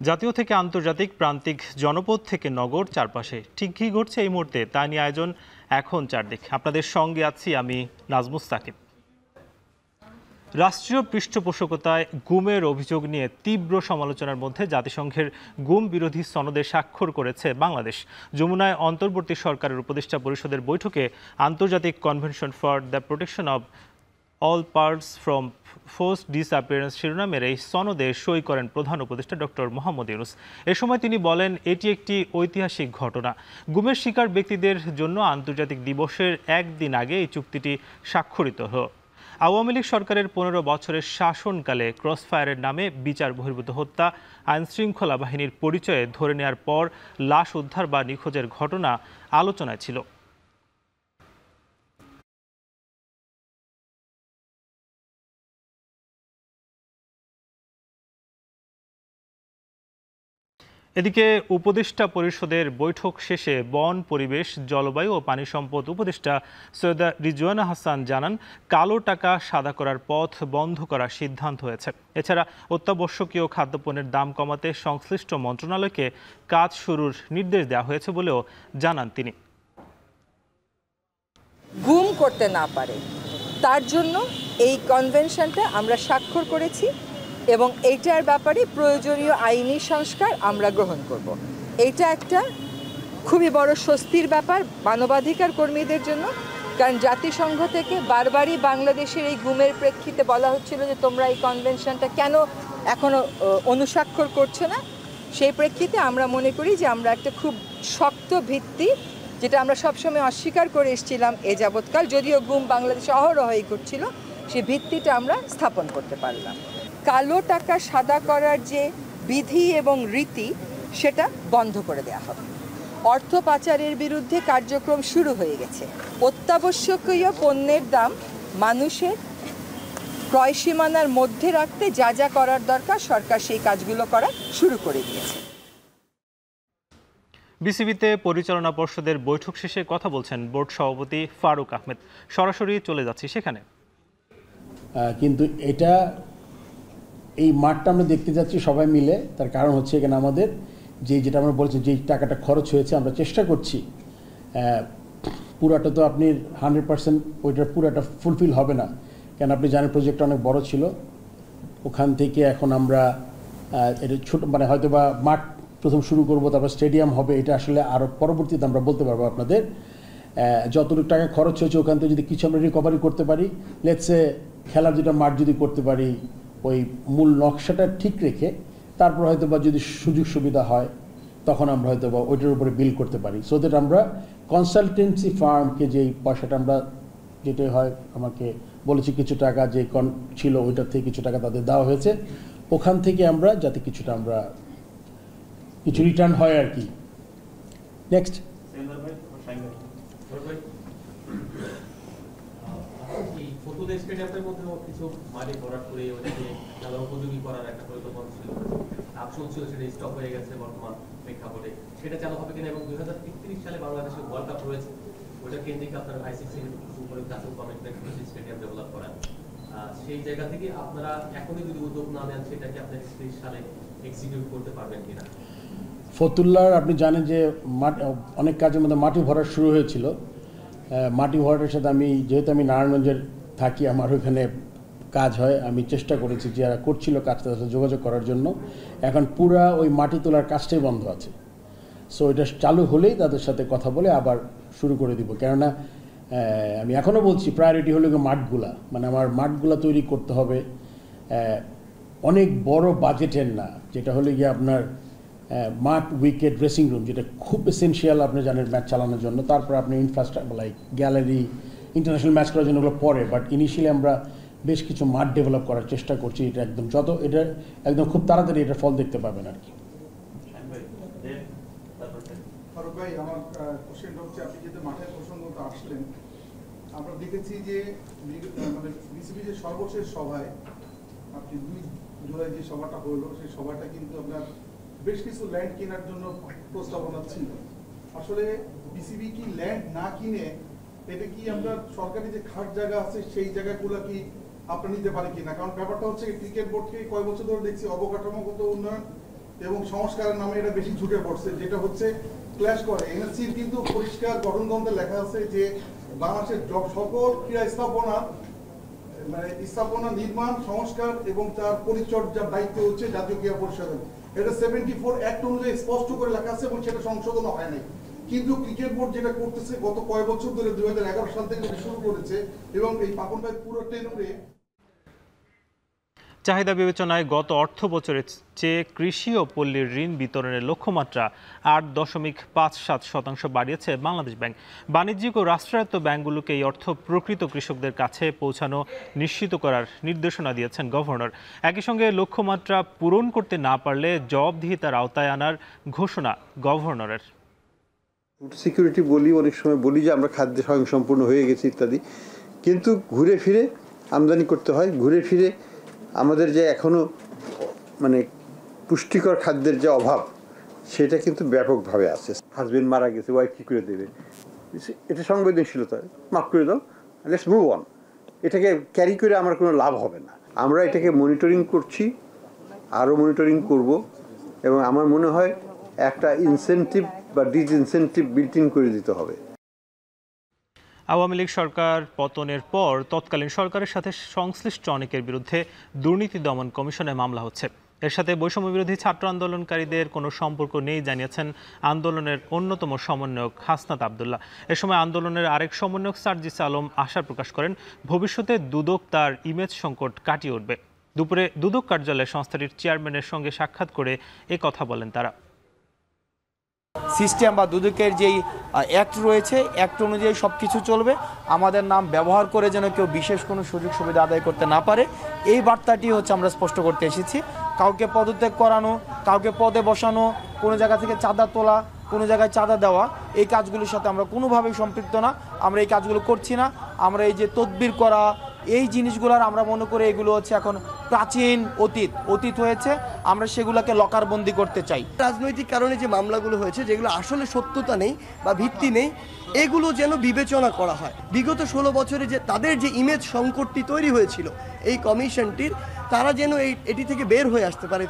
জাতীয় থেকে আন্তর্জাতিক, প্রান্তিক, জনপদ থেকে নগর, চারপাশে ঠিক কী ঘটছে এই মুহূর্তে তা নিয়ে আয়োজন এখন চারদিক। আপনাদের সঙ্গে আছি আমি নাজমুস সাকিব। রাষ্ট্রীয় পৃষ্ঠপোষকতায় গুমের অভিযোগ নিয়ে তীব্র সমালোচনার মধ্যে জাতিসংঘের গুম বিরোধী সনদে স্বাক্ষর করেছে বাংলাদেশ। যমুনায় অন্তর্বর্তী সরকারের উপদেষ্টা পরিষদের বৈঠকে আন্তর্জাতিক convention for the protection of all parts from forced disappearance শিরোনামের এই সনদে সই করেন প্রধান উপদেষ্টা ডক্টর মোহাম্মদ ইউনূস। এ সময় তিনি বলেন, এটি একটি ঐতিহাসিক ঘটনা। গুমের শিকার ব্যক্তিদের জন্য আন্তর্জাতিক দিবসের একদিন আগে এই চুক্তিটি স্বাক্ষরিত হয়। আওয়ামী লীগ সরকারের ১৫ বছরের শাসনকালে ক্রসফায়ারের নামে বিচার বহির্ভূত হত্যা, আইনশৃঙ্খলা বাহিনীর পরিচয়ে ধরে নেওয়ার পর লাশ উদ্ধার বা নিখোঁজের ঘটনা আলোচনায় ছিল। এদিকে উপদেষ্টা পরিষদের বৈঠক শেষে বন, পরিবেশ, জলবায়ু ও পানি সম্পদ উপদেষ্টা সৈয়দা রিজওয়ানা হাসান জানান, কালো টাকা সাদা করার পথ বন্ধ করার সিদ্ধান্ত হয়েছে। এছাড়া অত্যাবশ্যকীয় খাদ্যপণ্যের দাম কমাতে সংশ্লিষ্ট মন্ত্রণালয়কে কাজ শুরুর নির্দেশ দেওয়া হয়েছে বলেও জানান তিনি। গুম করতে না পারে তার জন্য এই কনভেনশনটা আমরা স্বাক্ষর করেছি এবং এইটার ব্যাপারে প্রয়োজনীয় আইনি সংস্কার আমরা গ্রহণ করব। এইটা একটা খুবই বড় স্বস্তির ব্যাপার মানবাধিকার কর্মীদের জন্য, কারণ জাতিসংঘ থেকে বারবারই বাংলাদেশের এই গুমের প্রেক্ষিতে বলা হচ্ছিল যে তোমরা এই কনভেনশনটা কেন এখনো অনুস্বাক্ষর করছো না। সেই প্রেক্ষিতে আমরা মনে করি যে আমরা একটা খুব শক্ত ভিত্তি, যেটা আমরা সবসময় অস্বীকার করে এসেছিলাম এ যাবৎকাল, যদিও গুম বাংলাদেশে অহরহই করছিল, সেই ভিত্তিটা আমরা স্থাপন করতে পারলাম। কালো টাকা সাদা করার যে বিধি এবং রীতি, সেটা বন্ধ করে দেওয়া হবে। অর্থ পাচারের বিরুদ্ধে কার্যক্রম শুরু হয়ে গেছে। অত্যাবশ্যকীয় পণ্যের দাম মানুষের ক্রয় সীমানার মধ্যে রাখতে যা যা করার দরকার সরকার সেই কাজগুলো করা শুরু করে দিয়েছে। বিসিবিতে পরিচালনা পর্ষদের বৈঠক শেষে কথা বলছেন বোর্ড সভাপতি ফারুক আহমেদ। সরাসরি চলে যাচ্ছি সেখানে। কিন্তু এই মাঠটা আমরা দেখতে যাচ্ছি সবাই মিলে, তার কারণ হচ্ছে এখানে আমাদের যেটা আমরা বলছি, যেই টাকাটা খরচ হয়েছে আমরা চেষ্টা করছি, পুরাটা তো আপনি 100% ওইটার পুরাটা ফুলফিল হবে না, কেন আপনি জানেন প্রজেক্টটা অনেক বড় ছিল। ওখান থেকে এখন আমরা এটা ছোট হয়তো বা মাঠ প্রথম শুরু করব, তারপর স্টেডিয়াম হবে, এটা আসলে আরও পরবর্তীতে আমরা বলতে পারবো আপনাদের। যতটুকু টাকা খরচ হয়েছে ওখান থেকে যদি কিছু আমরা রিকভারি করতে পারি, লেটসে খেলার যেটা মাঠ যদি করতে পারি ওই মূল নকশাটা ঠিক রেখে, তারপর হয়তো বা যদি সুযোগ সুবিধা হয় তখন আমরা হয়তো বা ওইটার উপরে বিল করতে পারি। সো দ্যাট আমরা কনসালটেন্সি ফার্মকে যেই পয়সাটা আমরা, যেটা হয় আমাকে বলেছি কিছু টাকা যে ছিল ওইটার থেকে কিছু টাকা তাদের দেওয়া হয়েছে, ওখান থেকে আমরা যাতে কিছুটা আমরা কিছু রিটার্ন হয় আর কি। নেক্সট স্টেডিয়ামের মধ্যে কিছু মাটি ভরাট করে ওটাকে খেলা উপযোগী করার একটা পরিকল্পনা ছিল, আপসোস ছিল, সেটা স্টপ হয়ে গেছে বর্তমান প্রেক্ষাপটে। সেটা চালু হবে কিনা, এবং 2033 সালে বাংলাদেশে ওয়ার্ল্ড কাপ রয়েছে, ওটা কেন্দ্রিক আপনার আইসিসির উপরে কাছে কমিটমেন্ট করেছে স্টেডিয়াম ডেভেলপ করার। সেই জায়গা থেকে আপনারা এখনই যদি উদ্যোগ না নেন, সেটাকে আপনি 30 সালে এক্সিকিউট করতে পারবেন কিনা? ফতুল্লার আপনি জানেন যে অনেক কাজের মধ্যে মাটি ভরা শুরু হয়েছিল। মাটি ভরাটের সাথে যেহেতু আমি নারায়ণগঞ্জের থাকি, আমার ওইখানে কাজ হয়, আমি চেষ্টা করেছি যারা করছিল কাজটা তাদের সাথে যোগাযোগ করার জন্য। এখন পুরা ওই মাটি তোলার কাজটাই বন্ধ আছে। সো এটা চালু হলেই তাদের সাথে কথা বলে আবার শুরু করে দিব। কেননা আমি এখনও বলছি প্রায়োরিটি হলো মাঠগুলা, আমার মাঠগুলা তৈরি করতে হবে অনেক বড় বাজেটের না, যেটা হলো গিয়ে আপনার মাঠ, উইকেট, ড্রেসিং রুম, যেটা খুব এসেনশিয়াল আপনি জানেন ম্যাচ চালানোর জন্য। তারপর আপনি infrastructure like gallery, international match করার জন্য ওগুলো পরে, বাট ইনিশিয়ালি আমরা বেশ কিছু মাঠ ডেভেলপ করার চেষ্টা করছি। এটা একদম খুব তাড়াতাড়ি এটা ফল দেখতে পাবেন আর কি। ফারুক ভাই, আমার কোশ্চেনটা হচ্ছে, আপনি যেহেতু মাঠের প্রসঙ্গটা আসলেন, আমরা দেখেছি যে বিসিবি যে সর্বশেষ সভায় আপনি 2 জুলাই যে সভাটা হলো, সেই সভাটা কিন্তু আপনার বেশ কিছু ল্যান্ড কেনার জন্য প্রস্তাবনা ছিল। আসলে বিসিবি কি ল্যান্ড না কিনে, এটা কি আমরা সরকারি যে খাট জায়গা আছে সেই জায়গাগুলো কি আপনারা নিতে পারে কিনা? কারণ ব্যাপারটা হচ্ছে ক্রিকেট বোর্ডকে কয় বছর ধরে দেখছি অবকাঠামোগত উন্নয়ন এবং সংস্কারের নামে এটা বেশি ঝুঁকে পড়ছে, যেটা হচ্ছে ক্ল্যাশ করে। এনএসসির কিন্তু পরিষ্কার গঠনতন্ত্রে লেখা আছে যে বাংলাদেশের সকল ক্রিয়া স্থাপনা মানে স্থাপনা নির্মাণ, সংস্কার এবং তার পরিচর্যার দায়িত্ব হচ্ছে জাতীয় ক্রীড়া পরিষদের। এটা 74 অ্যাক্ট অনুযায়ী স্পষ্ট করে লেখা আছে এবং সেটা সংশোধন হয় নাই। কিন্তু ক্রিকেট বোর্ড যেটা করতেছে গত কয়েক বছর ধরে 2011 সাল থেকে শুরু করেছে এবং এই পাপন ভাই পুরো টেনুরে চাহিদা বিবেচনায় গত অর্থ বছরের চেয়ে কৃষি ও পল্লীর ঋণ বিতরণের লক্ষ্যমাত্রা 8.57% বাড়িয়েছে বাংলাদেশ ব্যাংক। বাণিজ্যিক ও রাষ্ট্রায়ত্ত ব্যাংকগুলোকে এই অর্থ প্রকৃত কৃষকদের কাছে পৌঁছানো নিশ্চিত করার নির্দেশনা দিয়েছেন গভর্নর। একই সঙ্গে লক্ষ্যমাত্রা পূরণ করতে না পারলে জবাবদিহিতার আওতায় আনার ঘোষণা গভর্নরের। ফুড সিকিউরিটি বলি, অনেক সময় বলি যে আমরা খাদ্যে স্বয়ংসম্পূর্ণ হয়ে গেছি ইত্যাদি, কিন্তু ঘুরে ফিরে আমদানি করতে হয়। ঘুরে ফিরে আমাদের যে এখনও মানে পুষ্টিকর খাদ্যের যে অভাব, সেটা কিন্তু ব্যাপকভাবে আছে। হাজবেন্ড মারা গেছে, ওয়াইফ কী করে দেবে? এটা সংবেদনশীলতা, মাফ করে দাও, লেটস মুভ অন। এটাকে ক্যারি করে আমার কোনো লাভ হবে না। আমরা এটাকে মনিটরিং করছি, আরও মনিটরিং করব, এবং আমার মনে হয় একটা ইনসেন্টিভ বা ডিসইনসেন্টিভ বিল্ট ইন করে দিতে হবে। আওয়ামী লীগ সরকার পতনের পর তৎকালীন সরকারের সাথে সংশ্লিষ্ট অনেকের বিরুদ্ধে দুর্নীতি দমন কমিশনে মামলা হচ্ছে। এর সাথে বৈষম্য বিরোধী ছাত্র আন্দোলনকারীদের কোনো সম্পর্ক নেই জানিয়েছেন আন্দোলনের অন্যতম সমন্বয়ক হাসনাত আবদুল্লাহ। এ সময় আন্দোলনের আরেক সমন্বয়ক সার্জিস আলম আশা প্রকাশ করেন, ভবিষ্যতে দুদক তার ইমেজ সংকট কাটিয়ে উঠবে। দুপুরে দুদক কার্যালয়ে সংস্থাটির চেয়ারম্যানের সঙ্গে সাক্ষাৎ করে এ কথা বলেন তারা। সিস্টেম বা দুদকের যেই অ্যাক্ট রয়েছে, অ্যাক্ট অনুযায়ী সব কিছু চলবে। আমাদের নাম ব্যবহার করে যেন কেউ বিশেষ কোনো সুযোগ সুবিধা আদায় করতে না পারে, এই বার্তাটি হচ্ছে আমরা স্পষ্ট করতে এসেছি। কাউকে পদত্যাগ করানো, কাউকে পদে বসানো, কোনো জায়গা থেকে চাঁদা তোলা, কোনো জায়গায় চাঁদা দেওয়া, এই কাজগুলোর সাথে আমরা কোনোভাবেই সম্পৃক্ত না। আমরা এই কাজগুলো করছি না। আমরা এই যে তদবির করা, এই জিনিসগুলোর আমরা মনে করি এগুলো হচ্ছে এখন প্রাচীন অতীত হয়েছে। আমরা সেগুলোকে লকারবন্দি করতে চাই। রাজনৈতিক কারণে যে মামলাগুলো হয়েছে, যেগুলো আসলে সত্যতা নেই বা ভিত্তি নেই, এগুলো যেন বিবেচনা করা হয়। বিগত 16 বছরে যে তাদের যে ইমেজ সংকটটি তৈরি হয়েছিল এই কমিশনটির, তারা যেন এটি থেকে বের হয়ে আসতে পারে,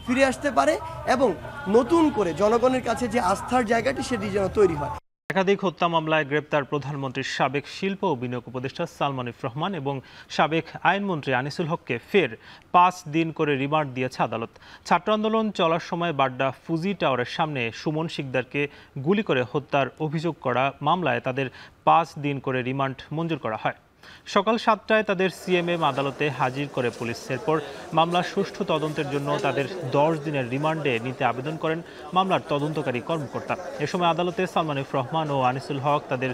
ফিরে আসতে পারে, এবং নতুন করে জনগণের কাছে যে আস্থার জায়গাটি সেটি যেন তৈরি হয়। একাধিক হত্যা মামলায় গ্রেপ্তার প্রধানমন্ত্রীর সাবেক শিল্প ও বিনিয়োগ উপদেষ্টা সালমান এফ রহমান এবং সাবেক আইনমন্ত্রী আনিসুল হককে ফের 5 দিন করে রিমান্ড দিয়েছে আদালত। ছাত্র আন্দোলন চলার সময় বাড্ডা ফুজি টাওয়ারের সামনে সুমন শিকদারকে গুলি করে হত্যার অভিযোগ করা মামলায় তাদের 5 দিন করে রিমান্ড মঞ্জুর করা হয়। সকাল 7টায় তাদের সিএমএম আদালতে হাজির করে পুলিশ। এরপর মামলার সুষ্ঠু তদন্তের জন্য তাদের 10 দিনের রিমান্ডে নিতে আবেদন করেন মামলার তদন্তকারী কর্মকর্তা। এ সময় আদালতে সালমান এফ রহমান ও আনিসুল হক তাদের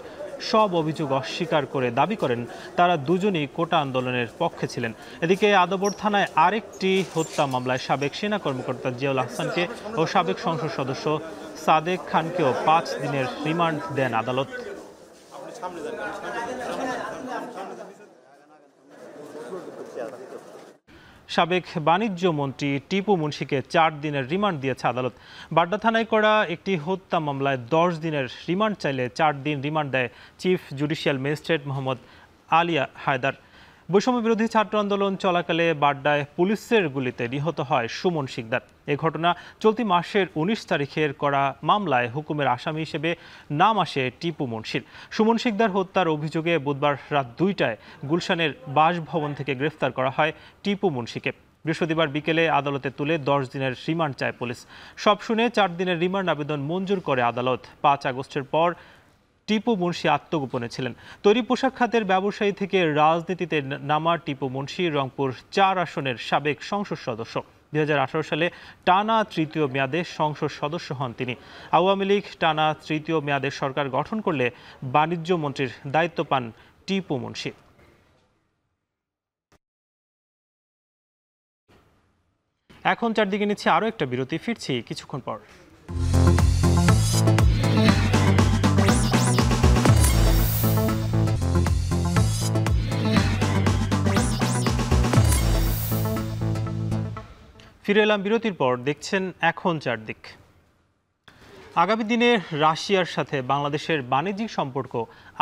সব অভিযোগ অস্বীকার করে দাবি করেন তারা দুজনই কোটা আন্দোলনের পক্ষে ছিলেন। এদিকে আদাবর থানায় আরেকটি হত্যা মামলায় সাবেক সেনা কর্মকর্তা জিয়াউল আহসানকে ও সাবেক সংসদ সদস্য সাদেক খানকেও 5 দিনের রিমান্ড দেন আদালত। সাবেক বাণিজ্য মন্ত্রী টিপু মুন্সিকে 4 দিনের রিমান্ড দিয়েছে আদালত। বাড্ডা থানায় করা একটি হত্যা মামলায় 10 দিনের রিমান্ড চাইলে 4 দিন রিমান্ড দেয় chief judicial magistrate Mohammad Aliya Haider. বৈষম্য বিরোধী ছাত্র আন্দোলন চলাকালে বাড্ডায় পুলিশের গুলিতে নিহত হয় সুমন শিকদার। এ ঘটনা চলতি মাসের 19 তারিখের করা মামলায় হুকুমের আসামি হিসেবে নাম আসে টিপু মুন্সির। সুমন শিকদার হত্যার অভিযোগে বুধবার রাত 2টায় গুলশানের বাসভবন থেকে গ্রেফতার করা হয় টিপু মুন্সিকে। বৃহস্পতিবার বিকেলে আদালতে তুলে 10 দিনের রিমান্ড চায় পুলিশ। সব শুনে 4 দিনের রিমান্ড আবেদন মঞ্জুর করে আদালত। 5 আগস্টের পর টিপু মুন্সি আত্মগোপনে ছিলেন। তৈরি পোশাক খাতের ব্যবসায়ী থেকে রাজনীতিতে নামা টিপু মুন্সি রংপুর 4 আসনের সাবেক সংসদ সদস্য। 2018 সালে টানা 3য় মেয়াদে সংসদ সদস্য হন তিনি। আওয়ামী লীগ টানা 3য় মেয়াদে সরকার গঠন করলে বাণিজ্য মন্ত্রীর দায়িত্ব পান টিপু মুন্সি। এখন চারদিকে নিচ্ছে আরও একটা বিরতি, ফিরছি কিছুক্ষণ পর। ফিরে এলাম বিরতির পর, দেখছেন এখন চারদিক। আগামী দিনে রাশিয়ার সাথে বাংলাদেশের বাণিজ্যিক সম্পর্ক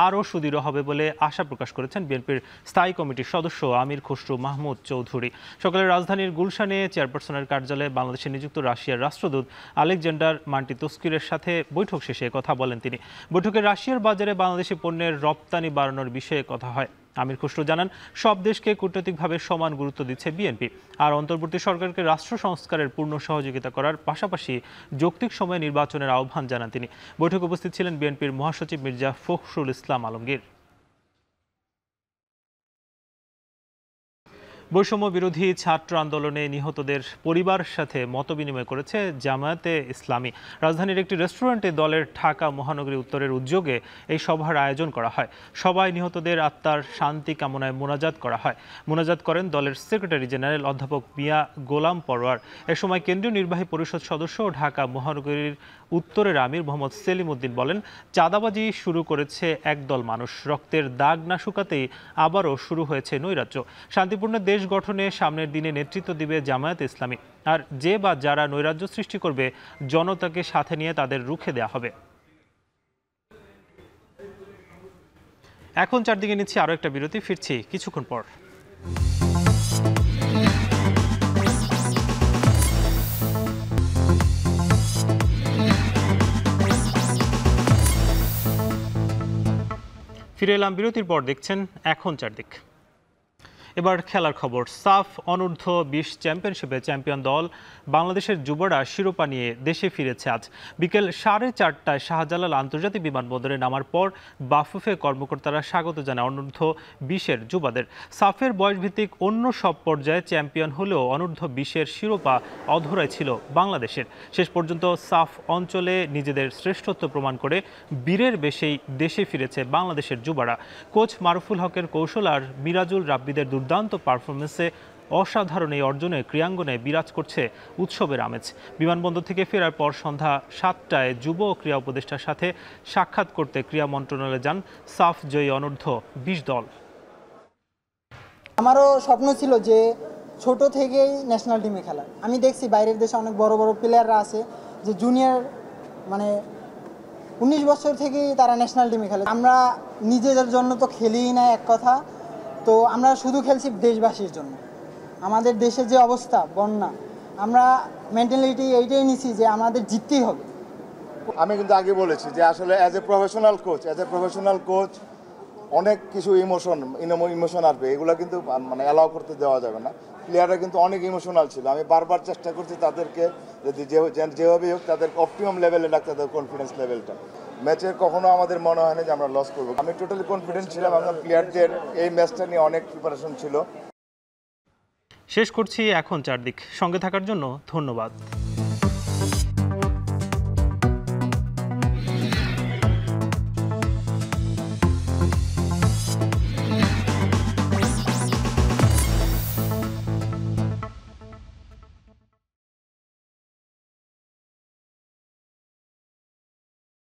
আরও সুদৃঢ় হবে বলে আশা প্রকাশ করেছেন বিএনপির স্থায়ী কমিটির সদস্য আমির খসরু মাহমুদ চৌধুরী। সকালে রাজধানীর গুলশানে চেয়ারপারসনের কার্যালয়ে বাংলাদেশে নিযুক্ত রাশিয়ার রাষ্ট্রদূত আলেকজান্ডার মান্টিতস্কিরের সাথে বৈঠক শেষে কথা বলেন তিনি। বৈঠকে রাশিয়ার বাজারে বাংলাদেশি পণ্যের রপ্তানি বাড়ানোর বিষয়ে কথা হয়। আমির খসরু জানান, সব দেশকে কূটনৈতিকভাবে সমান গুরুত্ব দিচ্ছে বিএনপি, আর অন্তর্বর্তী সরকারকে রাষ্ট্র সংস্কারের পূর্ণ সহযোগিতা করার পাশাপাশি যৌক্তিক সময়ে নির্বাচনের আহ্বান জানান তিনি। বৈঠকে উপস্থিত ছিলেন বিএনপির মহাসচিব মির্জা ফখরুল ইসলাম আলমগীর। বৈষম্য বিরোধী ছাত্র আন্দোলনে নিহতদের পরিবারের সাথে মতবিনিময় করেছে জামায়াতে ইসলামী। রাজধানীর একটি রেস্টুরেন্টে দলের ঢাকা মহানগরী উত্তরের উদ্যোগে এই সভার আয়োজন করা হয়। সবাই নিহতদের আত্মার শান্তি কামনায় মোনাজাত করা হয়। মোনাজাত করেন দলের সেক্রেটারি জেনারেল অধ্যাপক মিয়া গোলাম পরোয়ার। এ সময় কেন্দ্রীয় নির্বাহী পরিষদ সদস্য ঢাকা মহানগরীর উত্তরের আমির মোহাম্মদ সেলিম উদ্দিন বলেন, চাঁদাবাজি শুরু করেছে একদল মানুষ, রক্তের দাগ না শুকাতেই আবারও শুরু হয়েছে নৈরাজ্য। শান্তিপূর্ণ দেশ গঠনে সামনের দিনে নেতৃত্ব দিবে জামায়াত ইসলামী, আর যে বা যারা নৈরাজ্য সৃষ্টি করবে জনতাকে সাথে নিয়ে তাদের রুখে দেওয়া হবে। এখন চারদিকে নিচ্ছি আরও একটা বিরতি, ফিরছি কিছুক্ষণ পর। ফিরে এলাম বিরতির পর, দেখছেন এখন চারদিক। এবার খেলার খবর। সাফ অনূর্ধ্ব 20 চ্যাম্পিয়নশিপে চ্যাম্পিয়ন দল বাংলাদেশের যুবরা শিরোপা নিয়ে দেশে ফিরেছে আজ। বিকেল 4:30টায় শাহজালাল আন্তর্জাতিক বিমানবন্দরে নামার পর বাফুফে কর্মকর্তারা স্বাগত জানায় অনূর্ধ্ব 20-এর যুবাদের। সাফের বয়সভিত্তিক অন্য সব পর্যায়ে চ্যাম্পিয়ন হলেও অনূর্ধ্ব 20-এর শিরোপা অধরাই ছিল বাংলাদেশের। শেষ পর্যন্ত সাফ অঞ্চলে নিজেদের শ্রেষ্ঠত্ব প্রমাণ করে বীরের বেশেই দেশে ফিরেছে বাংলাদেশের যুবারা। কোচ মারুফুল হকের কৌশল আর মিরাজুল রাব্বিদের দুর্দান্ত পারফরমেন্সে অসাধারণ এই অর্জনে ক্রীড়াঙ্গনে বিরাজ করছে উৎসবের আমেজ। বিমানবন্দর থেকে ফেরার পর সন্ধ্যা 7টায় যুব ও ক্রীড়া উপদেষ্টার সাথে সাক্ষাৎ করতে ক্রীড়া মন্ত্রণালয়ে যান সাফ জয়ী অনূর্ধ্ব 20 দল। আমারও স্বপ্ন ছিল যে ছোট থেকেই ন্যাশনাল টিমে খেলার। আমি দেখছি বাইরের দেশে অনেক বড় বড় প্লেয়াররা আছে যে জুনিয়র 19 বছর থেকেই তারা ন্যাশনাল টিমে খেলে। আমরা নিজেদের জন্য তো খেলিই না এক কথা, তো আমরা শুধু খেলছি দেশবাসীর জন্য। আমাদের দেশের যে অবস্থা, বন্যা, আমরা মেন্টালিটি এইটাই নিছি যে আমাদের জিততেই হবে। আমি কিন্তু আগে বলেছি যে আসলে অ্যাজ এ প্রফেশনাল কোচ অনেক কিছু ইমোশন আসবে, এগুলো কিন্তু অ্যালাউ করতে দেওয়া যাবে না। প্লেয়াররা কিন্তু অনেক ইমোশনাল ছিল। আমি বারবার চেষ্টা করছি তাদেরকে যদি যেভাবেই হোক তাদের অপটিমাম লেভেলে রাখতে, তাদের কনফিডেন্স লেভেলটা। ম্যাচে কখনো আমাদের মনে হয় না যে আমরা লস করবো। আমি টোটালি কনফিডেন্ট ছিলাম। আমার প্লেয়ারদের এই ম্যাচটা নিয়ে অনেক প্রিপারেশন ছিল। শেষ করছি এখন চারদিক। সঙ্গে থাকার জন্য ধন্যবাদ।